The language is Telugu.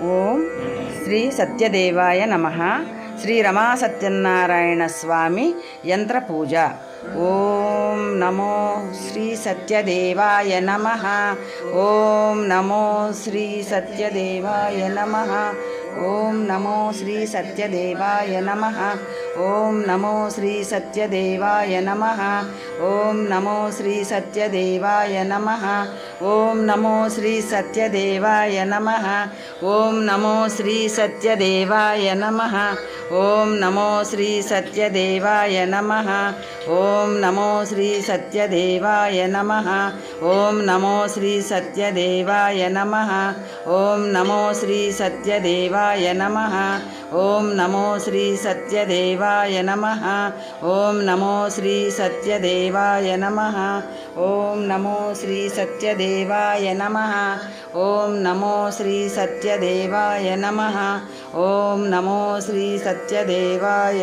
ఓం శ్రీ సత్యదేవాయ నమః. శ్రీ రమా సత్యనారాయణ స్వామి యంత్ర పూజ. ఓం నమో శ్రీ సత్యదేవాయ నమః. ఓం నమో శ్రీ సత్యదేవాయ నమః. ఓం నమో శ్రీ సత్యదేవాయ నమః. ఓం నమో శ్రీ సత్యదేవాయ నమః. ఓం నమో శ్రీ సత్యదేవాయ నమః. ఓం నమో శ్రీ సత్యదేవాయ నమః. ఓం నమో శ్రీ సత్యదేవాయ నమః. ఓం నమో శ్రీ సత్యదేవాయ నమః. ఓం నమో శ్రీ సత్యదేవాయ నమః. ఓం నమో శ్రీ సత్యదేవాయ నమః. ఓం నమో శ్రీ సత్యదేవాయ నమః. ఓం నమో శ్రీ సత్యదేవాయ నమః. ఓం నమో శ్రీ సత్యదేవాయ నమః. ఓం నమో శ్రీ సత్యదేవాయ నమః. ఓం నమో శ్రీ సత్యదేవాయ నమః. ఓం నమో శ్రీ సత్యదేవాయ